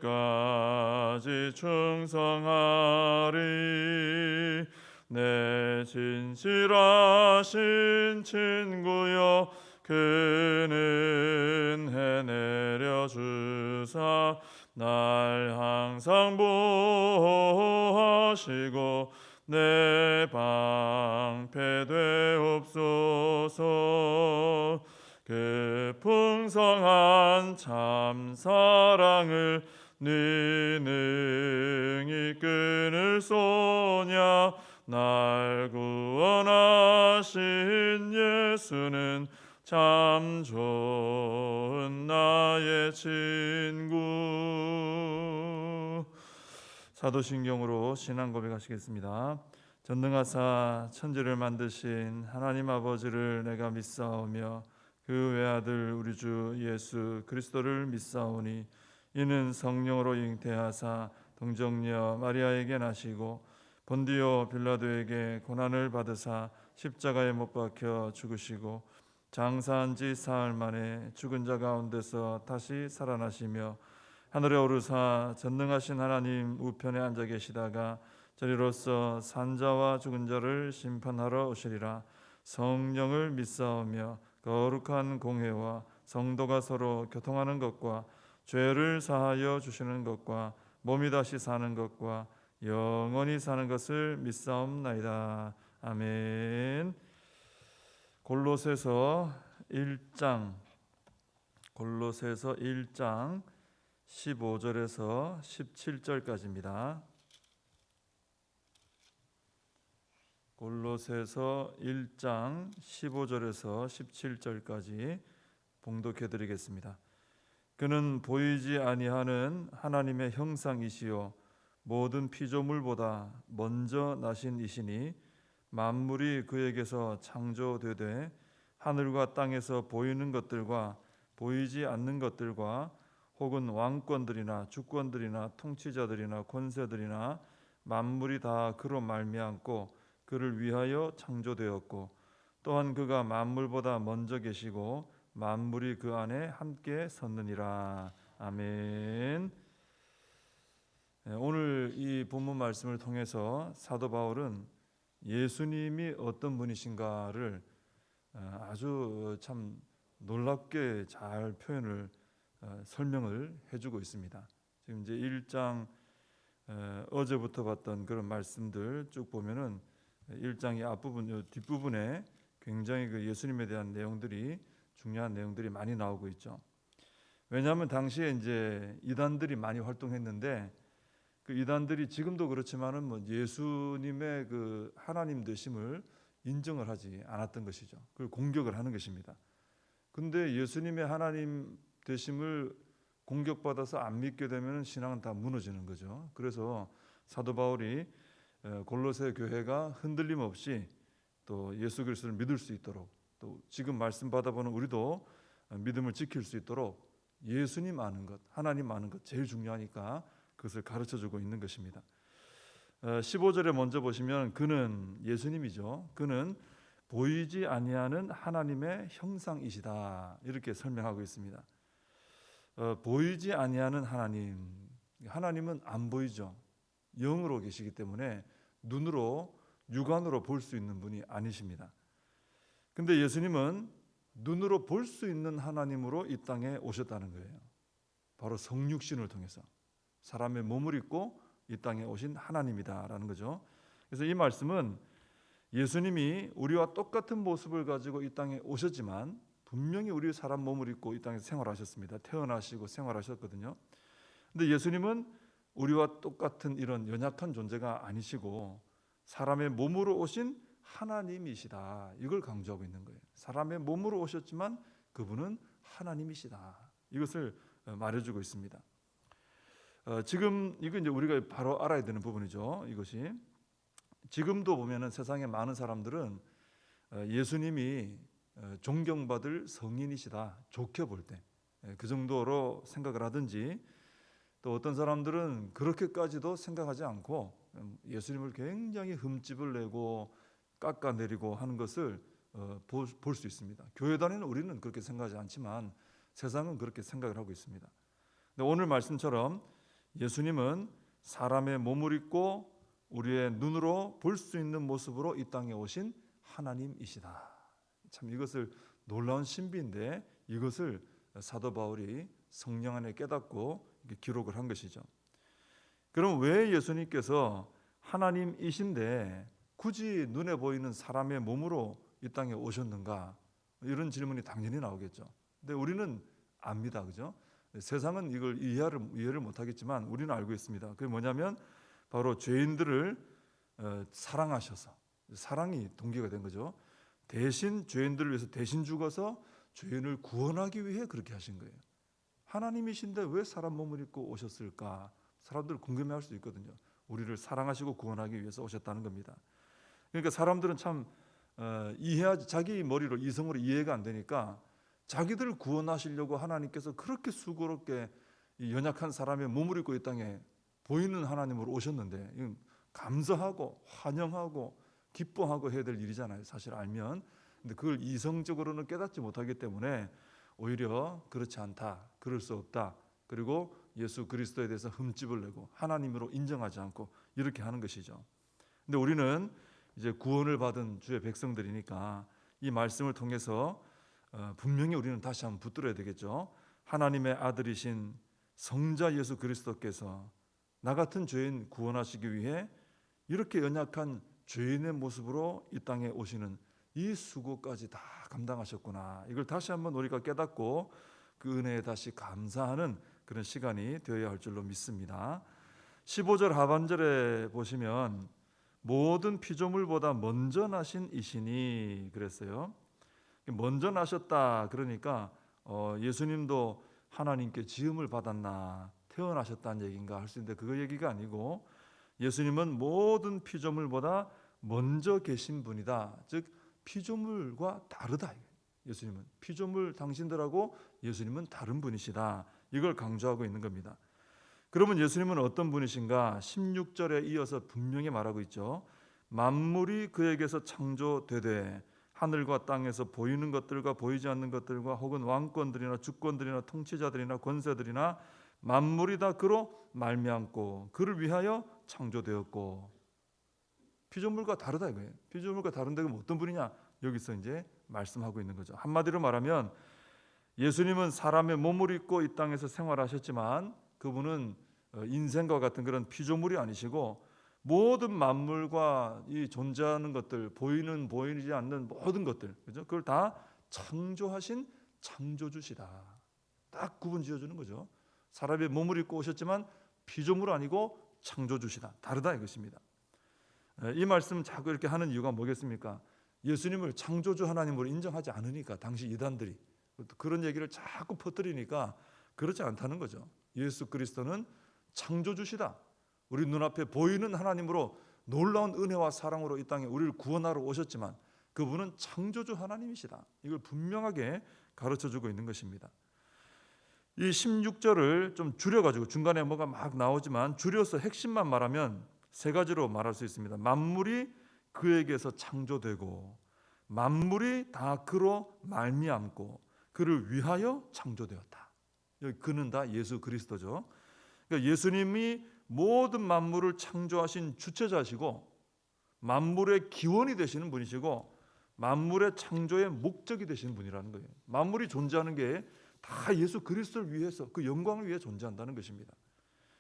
끝까지 충성하리. 내 진실하신 친구여, 그는 해내려 주사 날 항상 보호하시고 내 방패 되옵소서. 그 풍성한 참 사랑을 네 능히 끊을 소냐. 날 구원하신 예수는 참 좋은 나의 친구. 사도신경으로 신앙 고백하시겠습니다. 전능하사 천지를 만드신 하나님 아버지를 내가 믿사오며 그 외아들 우리 주 예수 그리스도를 믿사오니 이는 성령으로 잉태하사 동정녀 마리아에게 나시고 본디오 빌라도에게 고난을 받으사 십자가에 못 박혀 죽으시고 장사한 지 사흘 만에 죽은 자 가운데서 다시 살아나시며 하늘에 오르사 전능하신 하나님 우편에 앉아 계시다가 저리로서 산자와 죽은 자를 심판하러 오시리라. 성령을 믿사오며 거룩한 공회와 성도가 서로 교통하는 것과 죄를 사하여 주시는 것과 몸이 다시 사는 것과 영원히 사는 것을 믿사옵나이다. 아멘. 골로새서 1장 15절에서 17절까지입니다. 골로새서 1장 15절에서 17절까지 봉독해 드리겠습니다. 그는 보이지 아니하는 하나님의 형상이시요 모든 피조물보다 먼저 나신 이시니 만물이 그에게서 창조되되 하늘과 땅에서 보이는 것들과 보이지 않는 것들과 혹은 왕권들이나 주권들이나 통치자들이나 권세들이나 만물이 다 그로 말미암고 그를 위하여 창조되었고 또한 그가 만물보다 먼저 계시고 만물이 그 안에 함께 섰느니라. 아멘. 오늘 이 본문 말씀을 통해서 사도 바울은 예수님이 어떤 분이신가를 아주 참 놀랍게 잘 표현을 설명을 해주고 있습니다. 지금 이제 1장 어제부터 봤던 그런 말씀들 쭉 보면은 1장의 앞부분, 뒷부분에 굉장히 그 예수님에 대한 내용들이 중요한 내용들이 많이 나오고 있죠. 왜냐하면 당시에 이제 이단들이 많이 활동했는데 그 이단들이 지금도 그렇지만은 뭐 예수님의 그 하나님 되심을 인정을 하지 않았던 것이죠. 그걸 공격을 하는 것입니다. 근데 예수님의 하나님 되심을 공격받아서 안 믿게 되면 신앙은 다 무너지는 거죠. 그래서 사도 바울이 골로새 교회가 흔들림 없이 또 예수 그리스도를 믿을 수 있도록 또 지금 말씀 받아보는 우리도 믿음을 지킬 수 있도록 예수님 아는 것, 하나님 아는 것 제일 중요하니까 그것을 가르쳐주고 있는 것입니다. 15절에 먼저 보시면 그는 예수님이죠. 그는 보이지 아니하는 하나님의 형상이시다 이렇게 설명하고 있습니다. 보이지 아니하는 하나님은 안 보이죠. 영으로 계시기 때문에 눈으로 육안으로 볼 수 있는 분이 아니십니다. 근데 예수님은 눈으로 볼 수 있는 하나님으로 이 땅에 오셨다는 거예요. 바로 성육신을 통해서 사람의 몸을 입고 이 땅에 오신 하나님이다라는 거죠. 그래서 이 말씀은 예수님이 우리와 똑같은 모습을 가지고 이 땅에 오셨지만 분명히 우리 사람 몸을 입고 이 땅에서 생활하셨습니다. 태어나시고 생활하셨거든요. 근데 예수님은 우리와 똑같은 이런 연약한 존재가 아니시고 사람의 몸으로 오신 하나님이시다. 이걸 강조하고 있는 거예요. 사람의 몸으로 오셨지만 그분은 하나님이시다. 이것을 말해주고 있습니다. 지금 이거 이제 우리가 바로 알아야 되는 부분이죠. 이것이 지금도 보면은 세상에 많은 사람들은 예수님이 존경받을 성인이시다. 좋게 볼 때 그 정도로 생각을 하든지 또 어떤 사람들은 그렇게까지도 생각하지 않고 예수님을 굉장히 흠집을 내고 깎아내리고 하는 것을 볼 수 있습니다. 교회 다니는 우리는 그렇게 생각하지 않지만 세상은 그렇게 생각을 하고 있습니다. 근데 오늘 말씀처럼 예수님은 사람의 몸을 입고 우리의 눈으로 볼 수 있는 모습으로 이 땅에 오신 하나님이시다. 참 이것을 놀라운 신비인데 이것을 사도 바울이 성령 안에 깨닫고 기록을 한 것이죠. 그럼 왜 예수님께서 하나님이신데 굳이 눈에 보이는 사람의 몸으로 이 땅에 오셨는가? 이런 질문이 당연히 나오겠죠. 근데 우리는 압니다, 그죠? 세상은 이걸 이해를 못하겠지만 우리는 알고 있습니다. 그게 뭐냐면 바로 죄인들을 사랑하셔서, 사랑이 동기가 된 거죠. 대신 죄인들을 위해서 대신 죽어서 죄인을 구원하기 위해 그렇게 하신 거예요. 하나님이신데 왜 사람 몸을 입고 오셨을까? 사람들 궁금해할 수 있거든요. 우리를 사랑하시고 구원하기 위해서 오셨다는 겁니다. 그러니까 사람들은 참 이해하지, 자기 머리로 이성으로 이해가 안 되니까 자기들을 구원하시려고 하나님께서 그렇게 수고롭게 이 연약한 사람의 몸을 입고 이 땅에 보이는 하나님으로 오셨는데 이건 감사하고 환영하고 기뻐하고 해야 될 일이잖아요. 사실 알면. 근데 그걸 이성적으로는 깨닫지 못하기 때문에 오히려 그렇지 않다, 그럴 수 없다, 그리고 예수 그리스도에 대해서 흠집을 내고 하나님으로 인정하지 않고 이렇게 하는 것이죠. 근데 우리는 이제 구원을 받은 주의 백성들이니까 이 말씀을 통해서 분명히 우리는 다시 한번 붙들어야 되겠죠. 하나님의 아들이신 성자 예수 그리스도께서 나 같은 죄인 구원하시기 위해 이렇게 연약한 죄인의 모습으로 이 땅에 오시는 이 수고까지 다 감당하셨구나. 이걸 다시 한번 우리가 깨닫고 그 은혜에 다시 감사하는 그런 시간이 되어야 할 줄로 믿습니다. 15절 하반절에 보시면 모든 피조물보다 먼저 나신 이시니 그랬어요. 먼저 나셨다 그러니까 예수님도 하나님께 지음을 받았나 태어나셨다는 얘기인가 할 수 있는데 그 얘기가 아니고 예수님은 모든 피조물보다 먼저 계신 분이다. 즉 피조물과 다르다. 예수님은 피조물 당신들하고 예수님은 다른 분이시다. 이걸 강조하고 있는 겁니다. 그러면 예수님은 어떤 분이신가? 16절에 이어서 분명히 말하고 있죠. 만물이 그에게서 창조되되 하늘과 땅에서 보이는 것들과 보이지 않는 것들과 혹은 왕권들이나 주권들이나 통치자들이나 권세들이나 만물이 다 그로 말미암고 그를 위하여 창조되었고. 피조물과 다르다 이거예요. 피조물과 다른데 그럼 어떤 분이냐? 여기서 이제 말씀하고 있는 거죠. 한마디로 말하면 예수님은 사람의 몸을 입고 이 땅에서 생활하셨지만 그분은 인생과 같은 그런 피조물이 아니시고 모든 만물과 이 존재하는 것들, 보이지 않는 모든 것들, 그죠? 그걸 다 창조하신 창조주시다. 딱 구분 지어주는 거죠. 사람의 몸을 입고 오셨지만 피조물 아니고 창조주시다. 다르다 이것입니다. 이 말씀 자꾸 이렇게 하는 이유가 뭐겠습니까? 예수님을 창조주 하나님으로 인정하지 않으니까 당시 이단들이 그런 얘기를 자꾸 퍼뜨리니까 그렇지 않다는 거죠. 예수 그리스도는 창조주시다. 우리 눈앞에 보이는 하나님으로 놀라운 은혜와 사랑으로 이 땅에 우리를 구원하러 오셨지만 그분은 창조주 하나님이시다. 이걸 분명하게 가르쳐주고 있는 것입니다. 이 16절을 좀 줄여가지고 중간에 뭐가 막 나오지만 줄여서 핵심만 말하면 세 가지로 말할 수 있습니다. 만물이 그에게서 창조되고 만물이 다 그로 말미암고 그를 위하여 창조되었다. 여기 그는 다 예수 그리스도죠. 그러니까 예수님이 모든 만물을 창조하신 주체자시고 만물의 기원이 되시는 분이시고 만물의 창조의 목적이 되시는 분이라는 거예요. 만물이 존재하는 게 다 예수 그리스도를 위해서 그 영광을 위해 존재한다는 것입니다.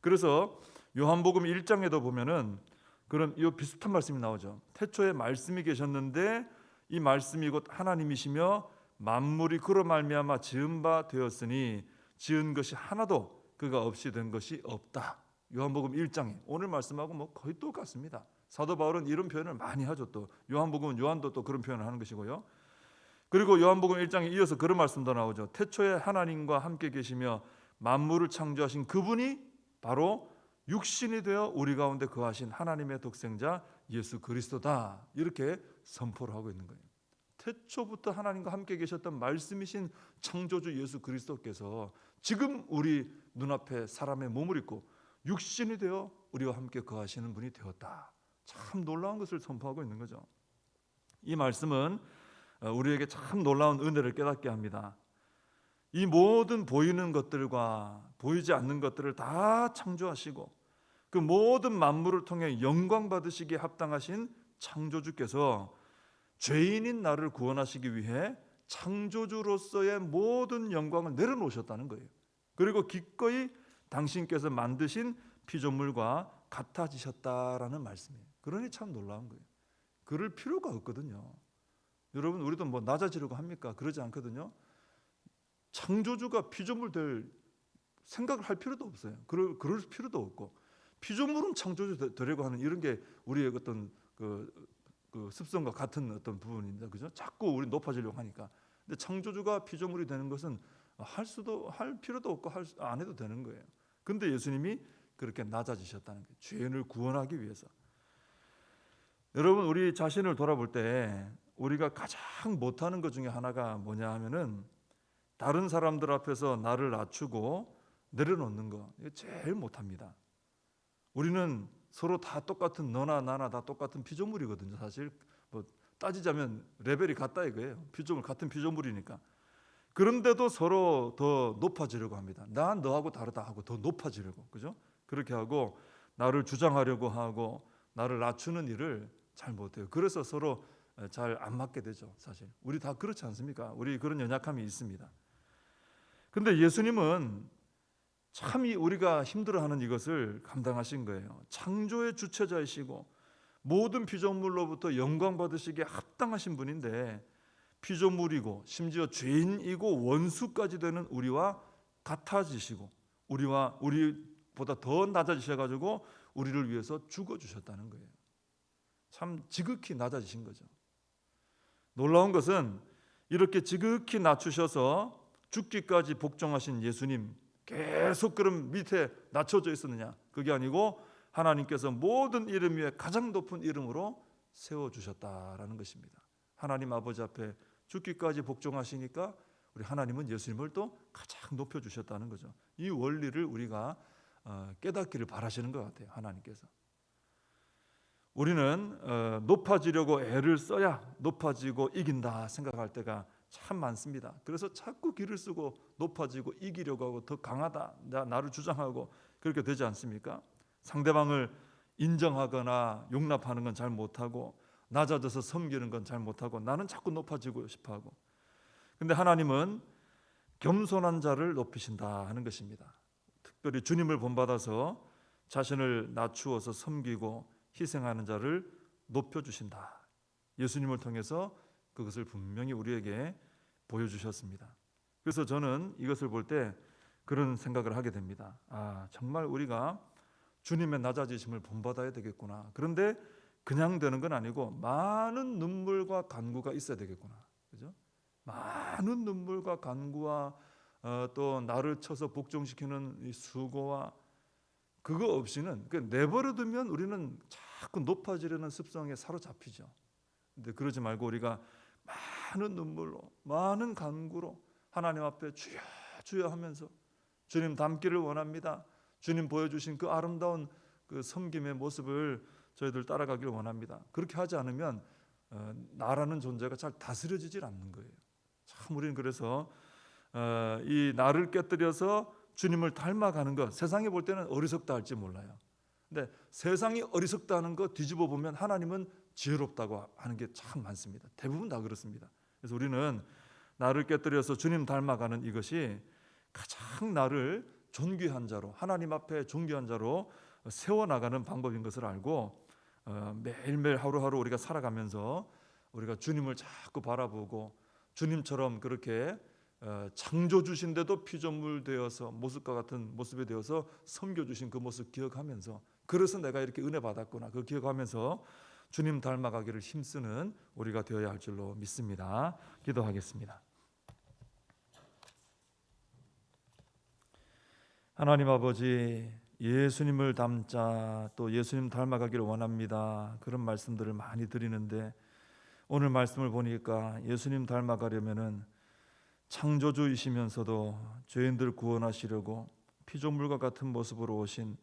그래서 요한복음 1장에도 보면은 그런 이 비슷한 말씀이 나오죠. 태초에 말씀이 계셨는데 이 말씀이 곧 하나님이시며 만물이 그로 말미암아 지은 바 되었으니 지은 것이 하나도 그가 없이 된 것이 없다. 요한복음 1장에 오늘 말씀하고 뭐 거의 똑같습니다. 사도 바울은 이런 표현을 많이 하죠. 또 요한복음은 요한도 또 그런 표현을 하는 것이고요. 그리고 요한복음 1장에 이어서 그런 말씀도 나오죠. 태초에 하나님과 함께 계시며 만물을 창조하신 그분이 바로 육신이 되어 우리 가운데 거하신 하나님의 독생자 예수 그리스도다. 이렇게 선포를 하고 있는 거예요. 태초부터 하나님과 함께 계셨던 말씀이신 창조주 예수 그리스도께서 지금 우리 눈앞에 사람의 몸을 입고 육신이 되어 우리와 함께 거하시는 분이 되었다. 참 놀라운 것을 선포하고 있는 거죠. 이 말씀은 우리에게 참 놀라운 은혜를 깨닫게 합니다. 이 모든 보이는 것들과 보이지 않는 것들을 다 창조하시고 그 모든 만물을 통해 영광 받으시기에 합당하신 창조주께서 죄인인 나를 구원하시기 위해 창조주로서의 모든 영광을 내려놓으셨다는 거예요. 그리고 기꺼이 당신께서 만드신 피조물과 같아지셨다라는 말씀이에요. 그러니 참 놀라운 거예요. 그럴 필요가 없거든요. 여러분, 우리도 뭐 낮아지려고 합니까? 그러지 않거든요. 창조주가 피조물 될 생각을 할 필요도 없어요. 그럴 필요도 없고, 피조물은 창조주 되려고 하는 이런 게 우리의 어떤 그 습성과 같은 어떤 부분입니다. 그죠? 자꾸 우리 높아지려고 하니까. 근데 창조주가 피조물이 되는 것은 할 필요도 없고 안 해도 되는 거예요. 근데 예수님이 그렇게 낮아지셨다는 거예요. 죄인을 구원하기 위해서. 여러분, 우리 자신을 돌아볼 때 우리가 가장 못하는 것 중에 하나가 뭐냐 하면은 다른 사람들 앞에서 나를 낮추고 내려놓는 거. 이거 제일 못합니다. 우리는 서로 다 똑같은, 너나 나나 다 똑같은 피조물이거든요. 사실 뭐 따지자면 레벨이 같다 이거예요. 같은 피조물이니까. 그런데도 서로 더 높아지려고 합니다. 난 너하고 다르다 하고 더 높아지려고, 그죠? 그렇게 하고 나를 주장하려고 하고 나를 낮추는 일을 잘 못해요. 그래서 서로 잘 안 맞게 되죠. 사실 우리 다 그렇지 않습니까? 우리 그런 연약함이 있습니다. 근데 예수님은 참 우리가 힘들어하는 이것을 감당하신 거예요. 창조의 주체자이시고 모든 피조물로부터 영광 받으시기에 합당하신 분인데 피조물이고 심지어 죄인이고 원수까지 되는 우리와 같아지시고 우리보다 더 낮아지셔가지고 우리를 위해서 죽어주셨다는 거예요. 참 지극히 낮아지신 거죠. 놀라운 것은 이렇게 지극히 낮추셔서 죽기까지 복종하신 예수님, 계속 그럼 밑에 낮춰져 있었느냐? 그게 아니고 하나님께서 모든 이름 위에 가장 높은 이름으로 세워주셨다라는 것입니다. 하나님 아버지 앞에 죽기까지 복종하시니까 우리 하나님은 예수님을 또 가장 높여주셨다는 거죠. 이 원리를 우리가 깨닫기를 바라시는 것 같아요. 하나님께서. 우리는 높아지려고 애를 써야 높아지고 이긴다 생각할 때가 참 많습니다. 그래서 자꾸 기를 쓰고 높아지고 이기려고 하고 더 강하다, 나를 주장하고 그렇게 되지 않습니까? 상대방을 인정하거나 용납하는 건 잘 못하고 낮아져서 섬기는 건 잘 못하고 나는 자꾸 높아지고 싶어하고. 근데 하나님은 겸손한 자를 높이신다 하는 것입니다. 특별히 주님을 본받아서 자신을 낮추어서 섬기고 희생하는 자를 높여주신다. 예수님을 통해서 그것을 분명히 우리에게 보여주셨습니다. 그래서 저는 이것을 볼 때 그런 생각을 하게 됩니다. 정말 우리가 주님의 낮아지심을 본받아야 되겠구나. 그런데 그냥 되는 건 아니고 많은 눈물과 간구가 있어야 되겠구나. 그죠? 많은 눈물과 간구와 또 나를 쳐서 복종시키는 이 수고와 그거 없이는 내버려두면 우리는 자꾸 높아지려는 습성에 사로잡히죠. 근데 그러지 말고 우리가 많은 눈물로 많은 간구로 하나님 앞에 주여 주여 하면서 주님 닮기를 원합니다. 주님 보여주신 그 아름다운 그 섬김의 모습을 저희들 따라가기를 원합니다. 그렇게 하지 않으면 나라는 존재가 잘 다스려지질 않는 거예요. 참 우리는 그래서 이 나를 깨뜨려서 주님을 닮아가는 것, 세상이 볼 때는 어리석다 할지 몰라요. 근데 세상이 어리석다는 거 뒤집어 보면 하나님은 지혜롭다고 하는 게 참 많습니다. 대부분 다 그렇습니다. 그래서 우리는 나를 깨뜨려서 주님 닮아가는 이것이 가장 나를 존귀한 자로, 하나님 앞에 존귀한 자로 세워나가는 방법인 것을 알고 매일매일 하루하루 우리가 살아가면서 우리가 주님을 자꾸 바라보고 주님처럼 그렇게 창조주신데도 피조물 되어서 모습과 같은 모습이 되어서 섬겨주신 그 모습 기억하면서, 그래서 내가 이렇게 은혜 받았구나, 그 기억하면서 주님 닮아가기를 힘쓰는 우리가 되어야 할 줄로 믿습니다. 기도하겠습니다. 하나님 아버지, 예수님을 닮자, 또 예수님 닮아가기를 원합니다, 그런 말씀들을 많이 드리는데 오늘 말씀을 보니까 예수님 닮아가려면은 창조주이시면서도 죄인들 구원하시려고 피조물과 같은 모습으로 오신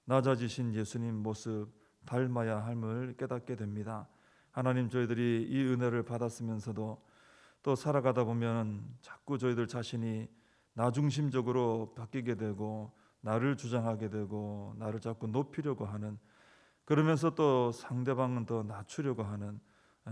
낮아지신 예수님 모습 닮아야 함을 깨닫게 됩니다. 하나님, 저희들이 이 은혜를 받았으면서도 또 살아가다 보면 자꾸 저희들 자신이 나 중심적으로 바뀌게 되고 나를 주장하게 되고 나를 자꾸 높이려고 하는, 그러면서 또 상대방은 더 낮추려고 하는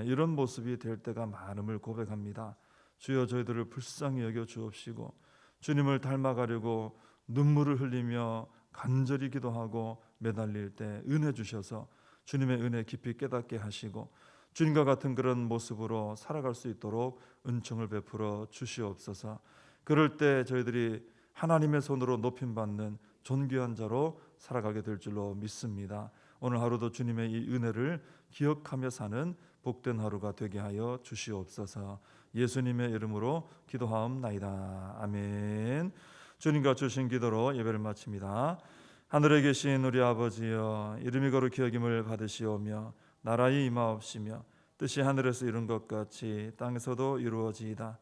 이런 모습이 될 때가 많음을 고백합니다. 주여 저희들을 불쌍히 여겨 주옵시고 주님을 닮아가려고 눈물을 흘리며 간절히 기도하고 매달릴 때 은혜 주셔서 주님의 은혜 깊이 깨닫게 하시고 주님과 같은 그런 모습으로 살아갈 수 있도록 은총을 베풀어 주시옵소서. 그럴 때 저희들이 하나님의 손으로 높임받는 존귀한 자로 살아가게 될 줄로 믿습니다. 오늘 하루도 주님의 이 은혜를 기억하며 사는 복된 하루가 되게 하여 주시옵소서. 예수님의 이름으로 기도하옵나이다. 아멘. 주님과 주신 기도로 예배를 마칩니다. 하늘에 계신 우리 아버지여, 이름이 거룩히 여김을 받으시오며 나라의 임하옵시며 뜻이 하늘에서 이룬 것 같이 땅에서도 이루어지이다.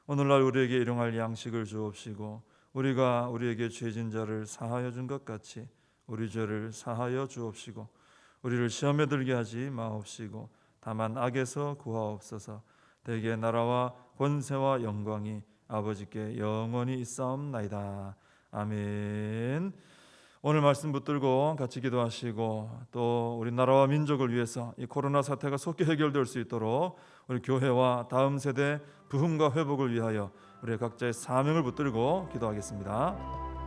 오늘날 우리에게 일용할 양식을 주옵시고 우리가 우리에게 죄진 자를 사하여 준 것 같이 우리 죄를 사하여 주옵시고 우리를 시험에 들게 하지 마옵시고 다만 악에서 구하옵소서. 대개 나라와 권세와 영광이 아버지께 영원히 있사옵나이다. 아멘. 오늘 말씀 붙들고 같이 기도하시고 또 우리 나라와 민족을 위해서 이 코로나 사태가 속히 해결될 수 있도록 우리 교회와 다음 세대 부흥과 회복을 위하여 우리 각자의 사명을 붙들고 기도하겠습니다.